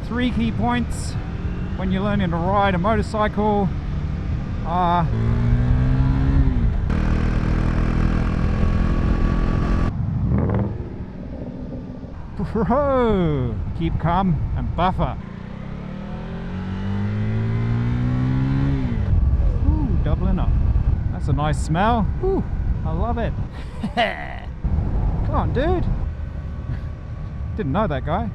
3 key points when you're learning to ride a motorcycle are keep calm and buffer. Ooh, doubling up. That's a nice smell. Ooh, I love it. Come on, dude. Didn't know that guy.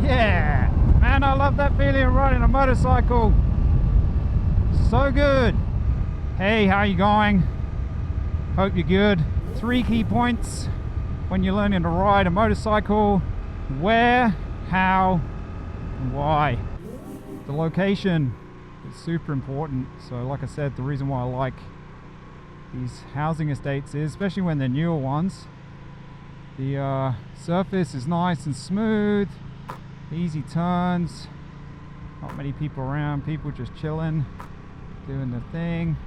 Yeah, man, I love that feeling of riding a motorcycle. So good. Hey, how you going? Hope you're good. 3 key points when you're learning to ride a motorcycle: where, how, and why. The location is super important. So like I said, the reason why I like these housing estates is, especially when they're newer ones, the surface is nice and smooth, easy turns, not many people around, people just chilling, doing their thing.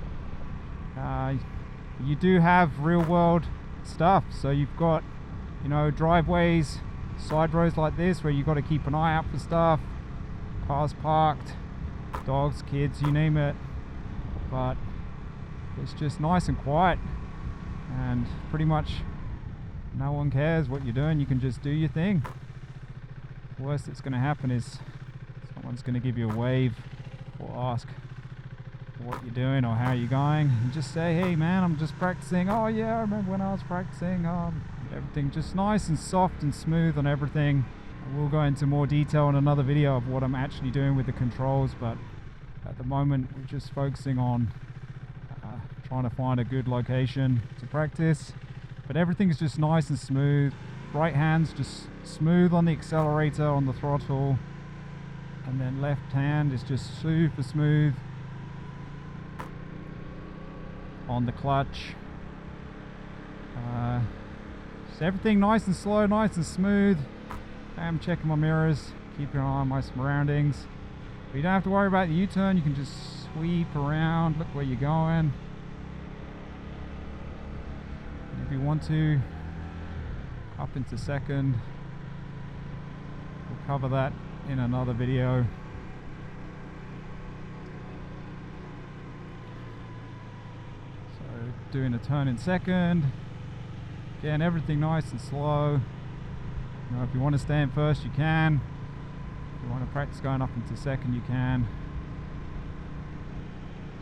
You do have real world stuff, so you've got, you know, driveways, side roads like this where you've got to keep an eye out for stuff, cars parked, dogs, kids, you name it, but it's just nice and quiet, and pretty much no one cares what you're doing. You can just do your thing. The worst that's going to happen is someone's going to give you a wave or ask what you're doing or how you're going, and just say, hey man, I'm just practicing. Oh yeah, I remember when I was practicing. Everything just nice and soft and smooth on everything. We'll go into more detail in another video of what I'm actually doing with the controls, but at the moment we're just focusing on trying to find a good location to practice. But everything's just nice and smooth. Right hand's just smooth on the accelerator, on the throttle, and then left hand is just super smooth on the clutch. Just everything nice and slow, nice and smooth. I'm checking my mirrors, keeping an eye on my surroundings. But you don't have to worry about the U-turn. You can just sweep around, look where you're going. And if you want to, up into second. We'll cover that in another video. So doing a turn in second. Again, everything nice and slow. You know, if you want to stay in first, you can. If you want to practice going up into second, you can.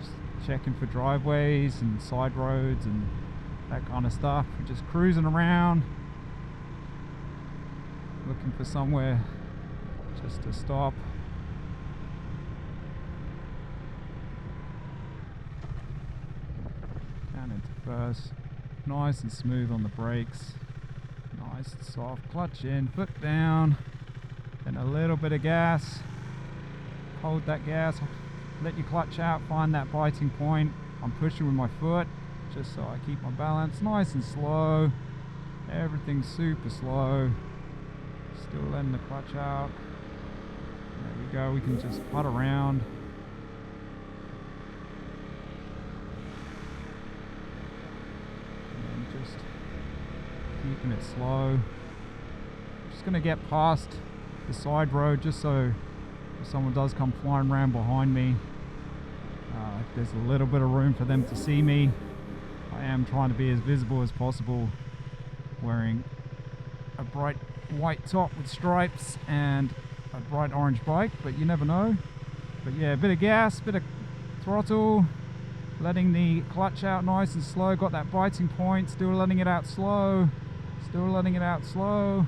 Just checking for driveways and side roads and that kind of stuff. We're just cruising around, looking for somewhere just to stop. Down into first. Nice and smooth on the brakes. Nice and soft. Clutch in, foot down, then a little bit of gas. Hold that gas, let your clutch out, find that biting point. I'm pushing with my foot just so I keep my balance. Nice and slow. Everything's super slow. Still letting the clutch out. There we go. We can just putt around. And just keeping it slow. Just going to get past the side road just so if someone does come flying around behind me, there's a little bit of room for them to see me. I am trying to be as visible as possible, wearing a bright white top with stripes and a bright orange bike, but you never know. But yeah, a bit of gas, bit of throttle, letting the clutch out nice and slow. Got that biting point, still letting it out slow, still letting it out slow.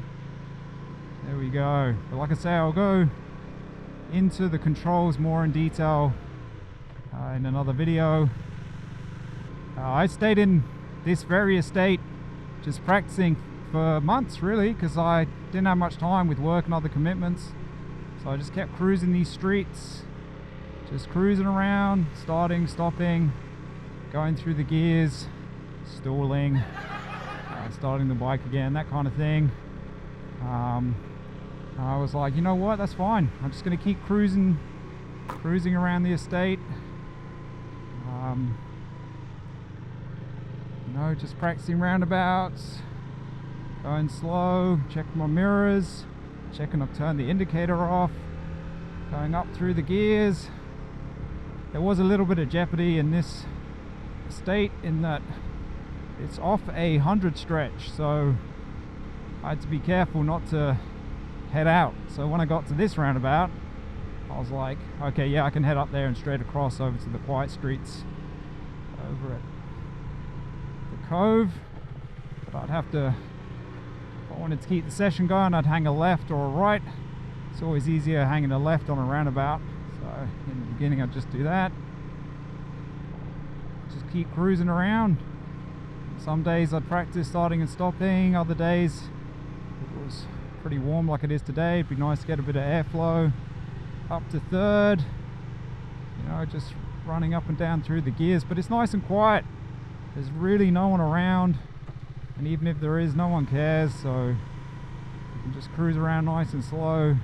There we go. But like I say, I'll go into the controls more in detail in another video. I stayed in this very estate just practicing for months really, because I didn't have much time with work and other commitments. So I just kept cruising these streets, just cruising around, starting, stopping, going through the gears, stalling, starting the bike again, that kind of thing. I was like, you know what, that's fine. I'm just going to keep cruising around the estate. You know, just practicing roundabouts, going slow, checking my mirrors, checking I've turned the indicator off, Going up through the gears. There was a little bit of jeopardy in this estate in that it's off a 100 stretch, so I had to be careful not to head out. So when I got to this roundabout, I was like, okay, yeah, I can head up there and straight across over to the quiet streets over at the Cove. But I'd have to, if I wanted to keep the session going, I'd hang a left or a right. It's always easier hanging a left on a roundabout. So in the beginning I'd just do that. Just keep cruising around. Some days I'd practice starting and stopping, other days it was pretty warm like it is today. It'd be nice to get a bit of airflow. Up to third, you know, just running up and down through the gears, but it's nice and quiet. There's really no one around, and even if there is, no one cares, so you can just cruise around nice and slow,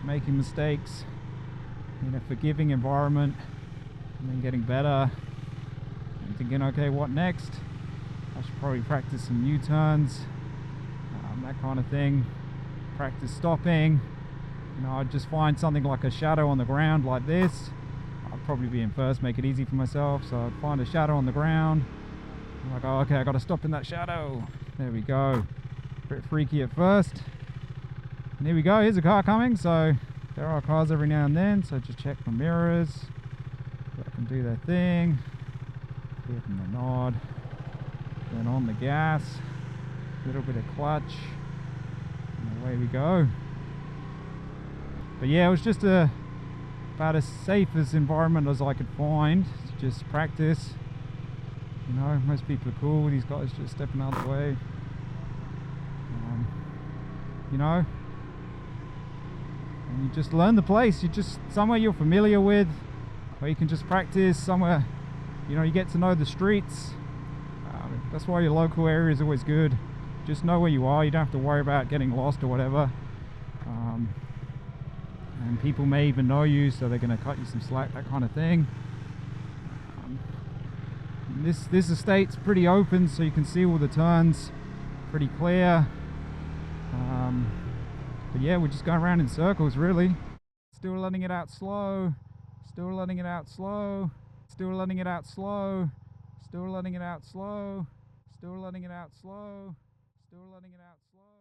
making mistakes in a forgiving environment, and then getting better and thinking, okay, what next? I should probably practice some U-turns, that kind of thing. Practice stopping. You know, I'd just find something like a shadow on the ground like this. I'd probably be in first, make it easy for myself. So I'd find a shadow on the ground. I'm like, oh, okay, I got to stop in that shadow. There we go. A bit freaky at first. And here we go. Here's a car coming. So there are cars every now and then. So just check my mirrors. So I can do their thing. Give them a nod. Then on the gas. A little bit of clutch. And away we go. But yeah, it was just about as safe as environment as I could find to just practice. You know, most people are cool. These guys just stepping out of the way. You know, and you just learn the place. You just somewhere you're familiar with, where you can just practice. Somewhere, you know, you get to know the streets. That's why your local area is always good. Just know where you are. You don't have to worry about getting lost or whatever. And people may even know you, so they're going to cut you some slack, that kind of thing. This estate's pretty open, so you can see all the turns pretty clear. But yeah, we're just going around in circles, really. Still letting it out slow. Still letting it out slow. Still letting it out slow. Still letting it out slow. Still letting it out slow. Still letting it out slow.